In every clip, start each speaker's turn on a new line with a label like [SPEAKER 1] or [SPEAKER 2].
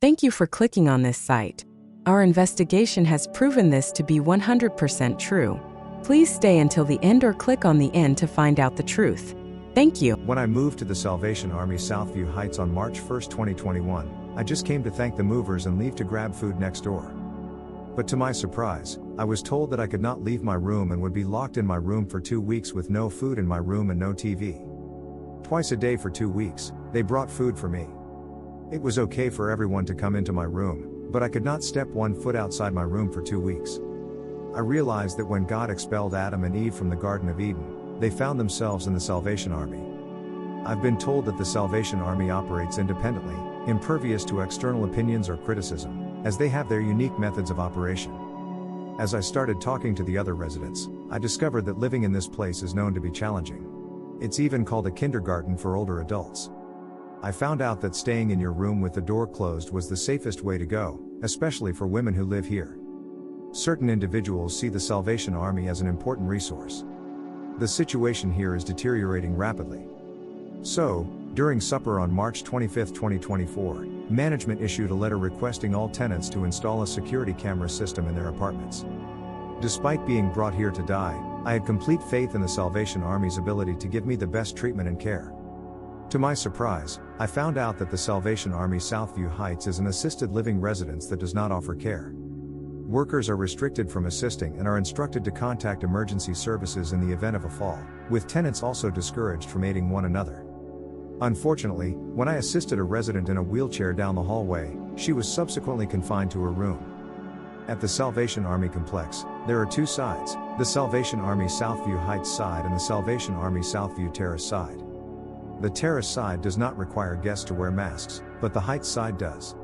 [SPEAKER 1] Thank you for clicking on this site. Our investigation has proven this to be 100% true. Please stay until the end or click on the end to find out the truth. Thank you.
[SPEAKER 2] When I moved to the Salvation Army Southview Heights on March 1, 2021, I just came to thank the movers and leave to grab food next door. But to my surprise, I was told that I could not leave my room and would be locked in my room for 2 weeks with no food in my room and no TV. Twice a day for 2 weeks, they brought food for me. It was okay for everyone to come into my room, but I could not step 1 foot outside my room for 2 weeks. I realized that when God expelled Adam and Eve from the Garden of Eden, they found themselves in the Salvation Army. I've been told that the Salvation Army operates independently, impervious to external opinions or criticism, as they have their unique methods of operation. As I started talking to the other residents, I discovered that living in this place is known to be challenging. It's even called a kindergarten for older adults. I found out that staying in your room with the door closed was the safest way to go, especially for women who live here. Certain individuals see the Salvation Army as an important resource. The situation here is deteriorating rapidly. So, during supper on March 25, 2024, management issued a letter requesting all tenants to install a security camera system in their apartments. Despite being brought here to die, I had complete faith in the Salvation Army's ability to give me the best treatment and care. To my surprise, I found out that the Salvation Army Southview Heights is an assisted living residence that does not offer care. Workers are restricted from assisting and are instructed to contact emergency services in the event of a fall, with tenants also discouraged from aiding one another. Unfortunately, when I assisted a resident in a wheelchair down the hallway, she was subsequently confined to her room. At the Salvation Army complex, there are 2 sides, the Salvation Army Southview Heights side and the Salvation Army Southview Terrace side. The terrace side does not require guests to wear masks, but the Heights side does.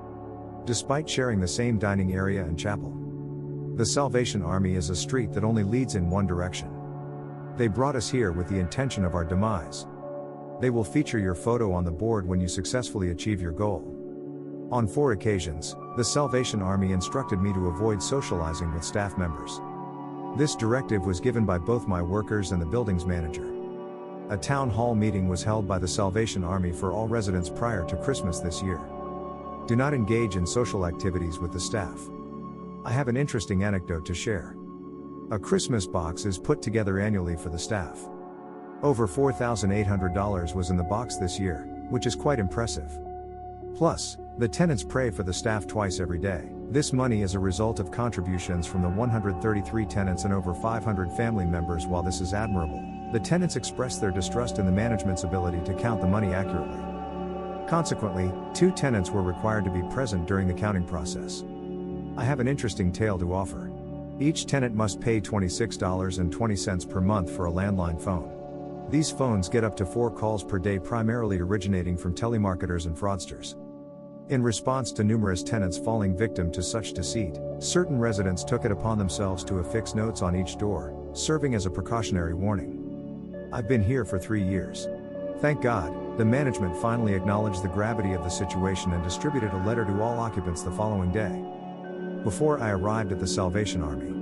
[SPEAKER 2] Despite sharing the same dining area and chapel, the Salvation Army is a street that only leads in one direction. They brought us here with the intention of our demise. They will feature your photo on the board when you successfully achieve your goal. On 4 occasions, the Salvation Army instructed me to avoid socializing with staff members. This directive was given by both my workers and the building's manager. A town hall meeting was held by the Salvation Army for all residents prior to Christmas this year. Do not engage in social activities with the staff. I have an interesting anecdote to share. A Christmas box is put together annually for the staff. Over $4,800 was in the box this year, which is quite impressive. Plus, the tenants pray for the staff twice every day. This money is a result of contributions from the 133 tenants and over 500 family members. While this is admirable, the tenants expressed their distrust in the management's ability to count the money accurately. Consequently, 2 tenants were required to be present during the counting process. I have an interesting tale to offer. Each tenant must pay $26.20 per month for a landline phone. These phones get up to 4 calls per day, primarily originating from telemarketers and fraudsters. In response to numerous tenants falling victim to such deceit, certain residents took it upon themselves to affix notes on each door, serving as a precautionary warning. I've been here for 3 years. Thank God, the management finally acknowledged the gravity of the situation and distributed a letter to all occupants the following day. Before I arrived at the Salvation Army,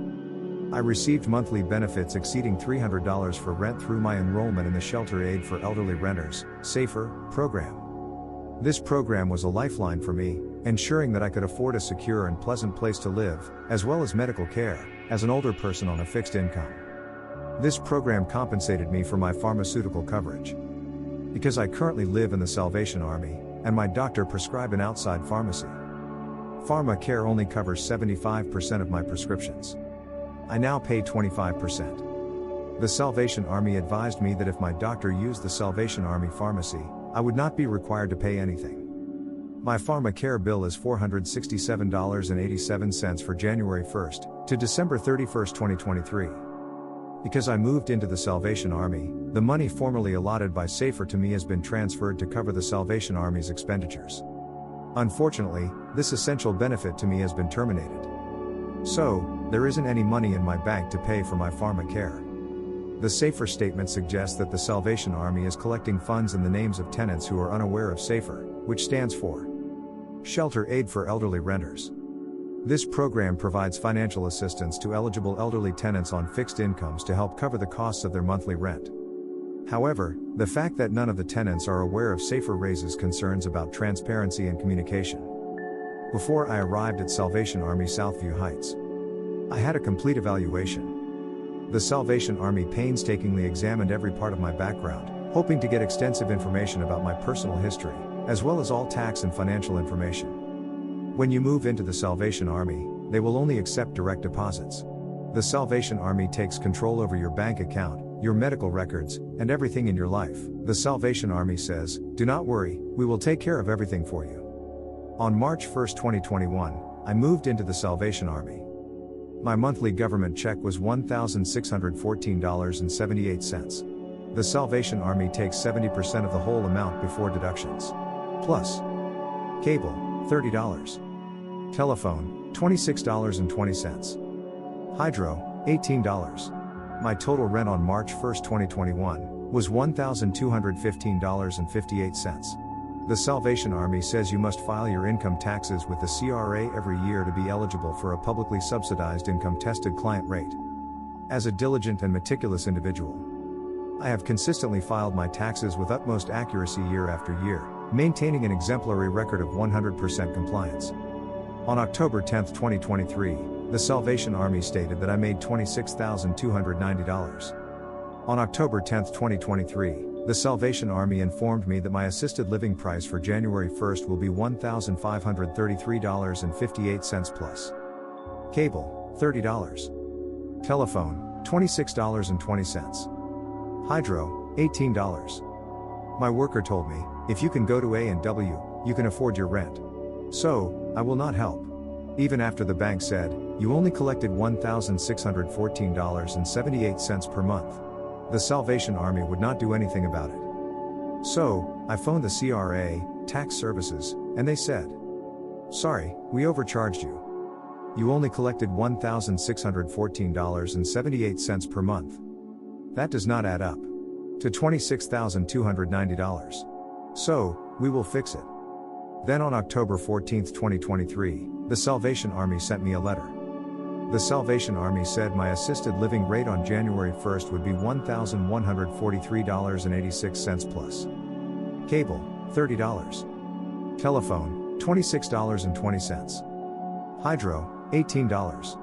[SPEAKER 2] I received monthly benefits exceeding $300 for rent through my enrollment in the Shelter Aid for Elderly Renters, SAFER, program. This program was a lifeline for me, ensuring that I could afford a secure and pleasant place to live, as well as medical care, as an older person on a fixed income. This program compensated me for my pharmaceutical coverage. Because I currently live in the Salvation Army, and my doctor prescribed an outside pharmacy, Pharma Care only covers 75% of my prescriptions. I now pay 25%. The Salvation Army advised me that if my doctor used the Salvation Army pharmacy, I would not be required to pay anything. My Pharma Care bill is $467.87 for January 1st to December 31st, 2023. Because I moved into the Salvation Army, the money formerly allotted by SAFER to me has been transferred to cover the Salvation Army's expenditures. Unfortunately, this essential benefit to me has been terminated. So, there isn't any money in my bank to pay for my Pharma Care. The SAFER statement suggests that the Salvation Army is collecting funds in the names of tenants who are unaware of SAFER, which stands for Shelter Aid for Elderly Renters. This program provides financial assistance to eligible elderly tenants on fixed incomes to help cover the costs of their monthly rent. However, the fact that none of the tenants are aware of SAFER raises concerns about transparency and communication. Before I arrived at Salvation Army Southview Heights, I had a complete evaluation. The Salvation Army painstakingly examined every part of my background, hoping to get extensive information about my personal history, as well as all tax and financial information. When you move into the Salvation Army, they will only accept direct deposits. The Salvation Army takes control over your bank account, your medical records, and everything in your life. The Salvation Army says, "Do not worry, we will take care of everything for you." On March 1, 2021, I moved into the Salvation Army. My monthly government check was $1,614.78. The Salvation Army takes 70% of the whole amount before deductions. Plus cable, $30. Telephone, $26.20. Hydro, $18. My total rent on March 1, 2021, was $1,215.58. The Salvation Army says you must file your income taxes with the CRA every year to be eligible for a publicly subsidized income-tested client rate. As a diligent and meticulous individual, I have consistently filed my taxes with utmost accuracy year after year, maintaining an exemplary record of 100% compliance. On October 10, 2023, the Salvation Army stated that I made $26,290. On October 10, 2023, the Salvation Army informed me that my assisted living price for January 1 will be $1,533.58 plus cable, $30. Telephone, $26.20. Hydro, $18. My worker told me, "If you can go to A&W, you can afford your rent. So, I will not help." Even after the bank said, "You only collected $1,614.78 per month." The Salvation Army would not do anything about it. So, I phoned the CRA, Tax Services, and they said, "Sorry, we overcharged you. You only collected $1,614.78 per month. That does not add up to $26,290. So, we will fix it." Then on October 14, 2023, the Salvation Army sent me a letter. The Salvation Army said my assisted living rate on January 1 would be $1,143.86 plus cable, $30. Telephone, $26.20. Hydro, $18.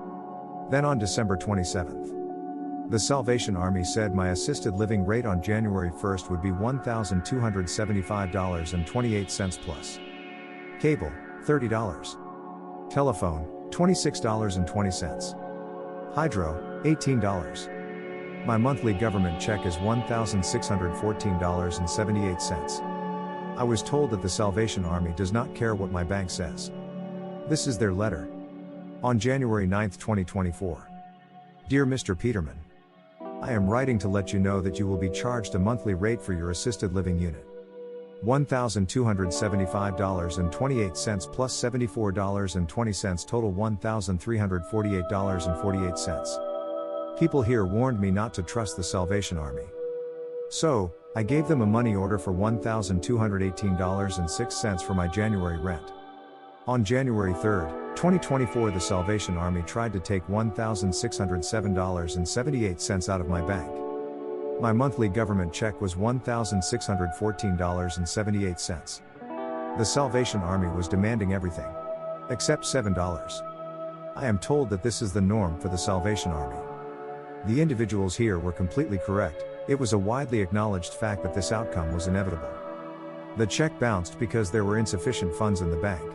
[SPEAKER 2] Then on December 27, the Salvation Army said my assisted living rate on January 1 would be $1,275.28 plus cable, $30. Telephone, $26.20. Hydro, $18. My monthly government check is $1,614.78. I was told that the Salvation Army does not care what my bank says. This is their letter. On January 9, 2024. Dear Mr. Peterman, I am writing to let you know that you will be charged a monthly rate for your assisted living unit. $1,275.28 plus $74.20 total $1,348.48. People here warned me not to trust the Salvation Army. So, I gave them a money order for $1,218.06 for my January rent. On January 3, 2024, the Salvation Army tried to take $1,607.78 out of my bank. My monthly government check was $1,614.78. The Salvation Army was demanding everything except $7. I am told that this is the norm for the Salvation Army. The individuals here were completely correct. It was a widely acknowledged fact that this outcome was inevitable. The check bounced because there were insufficient funds in the bank.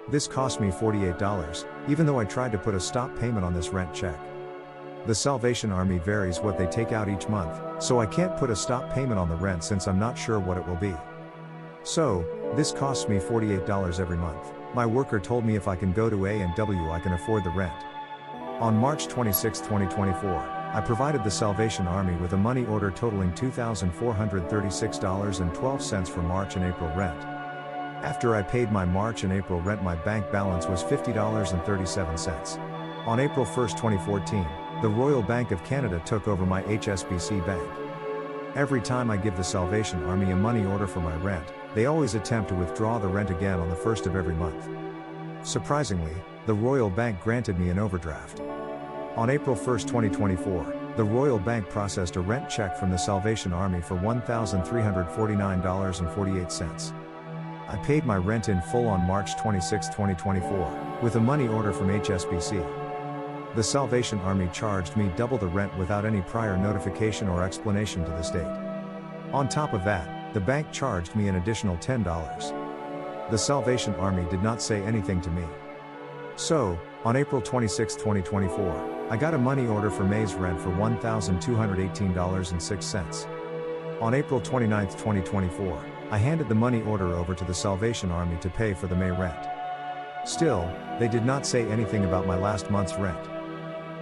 [SPEAKER 2] This cost me $48, even though I tried to put a stop payment on this rent check. The Salvation Army varies what they take out each month, so I can't put a stop payment on the rent since I'm not sure what it will be. So, this costs me $48 every month. My worker told me if I can go to A&W I can afford the rent. On March 26, 2024, I provided the Salvation Army with a money order totaling $2,436.12 for March and April rent. After I paid my March and April rent, my bank balance was $50.37. On April 1, 2014, the Royal Bank of Canada took over my HSBC bank. Every time I give the Salvation Army a money order for my rent, they always attempt to withdraw the rent again on the 1st of every month. Surprisingly, the Royal Bank granted me an overdraft. On April 1, 2024, the Royal Bank processed a rent check from the Salvation Army for $1,349.48. I paid my rent in full on March 26, 2024, with a money order from HSBC. The Salvation Army charged me double the rent without any prior notification or explanation to the state. On top of that, the bank charged me an additional $10. The Salvation Army did not say anything to me. So, on April 26, 2024, I got a money order for May's rent for $1,218.06. On April 29, 2024, I handed the money order over to the Salvation Army to pay for the May rent. Still, they did not say anything about my last month's rent.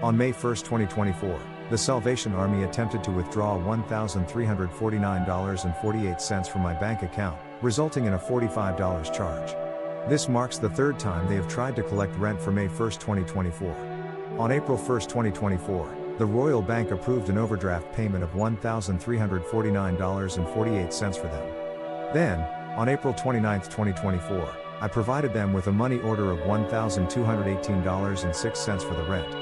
[SPEAKER 2] On May 1, 2024, the Salvation Army attempted to withdraw $1,349.48 from my bank account, resulting in a $45 charge. This marks the third time they have tried to collect rent for May 1, 2024. On April 1, 2024, the Royal Bank approved an overdraft payment of $1,349.48 for them. Then, on April 29, 2024, I provided them with a money order of $1,218.06 for the rent.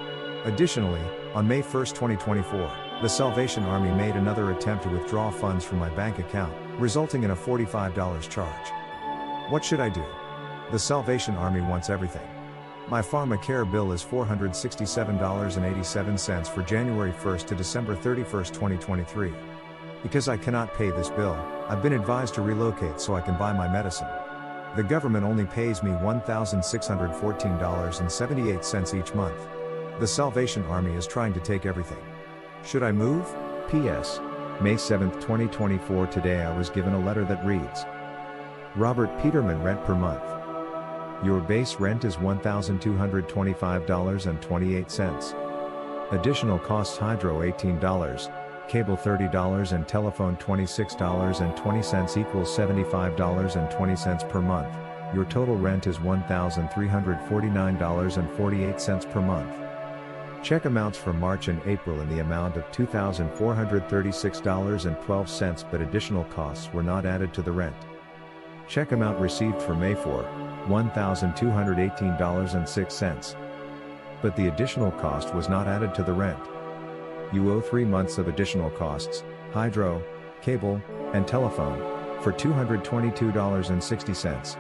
[SPEAKER 2] Additionally, on May 1, 2024, the Salvation Army made another attempt to withdraw funds from my bank account, resulting in a $45 charge. What should I do? The Salvation Army wants everything. My pharmacare bill is $467.87 for January 1 to December 31, 2023. Because I cannot pay this bill, I've been advised to relocate so I can buy my medicine. The government only pays me $1,614.78 each month. The Salvation Army is trying to take everything. Should I move?
[SPEAKER 3] P.S. May 7, 2024. Today I was given a letter that reads: Robert Peterman, rent per month. Your base rent is $1,225.28. Additional costs: hydro $18, cable $30 and telephone $26.20 equals $75.20 per month. Your total rent is $1,349.48 per month. Check amounts for March and April in the amount of $2,436.12, but additional costs were not added to the rent. Check amount received for May for $1,218.06. But the additional cost was not added to the rent. You owe 3 months of additional costs, hydro, cable, and telephone, for $222.60.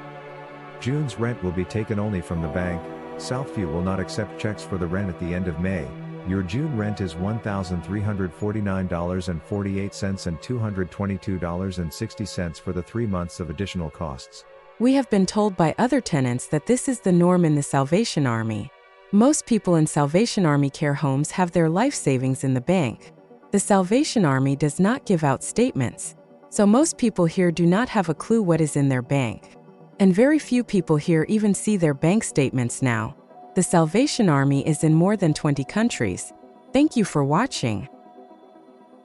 [SPEAKER 3] June's rent will be taken only from the bank. Southview will not accept checks for the rent at the end of May. Your June rent is $1,349.48 and $222.60 for the 3 months of additional costs.
[SPEAKER 1] We have been told by other tenants that this is the norm in the Salvation Army. Most people in Salvation Army care homes have their life savings in the bank. The Salvation Army does not give out statements, so most people here do not have a clue what is in their bank. And very few people here even see their bank statements now. The Salvation Army is in more than 20 countries. Thank you for watching.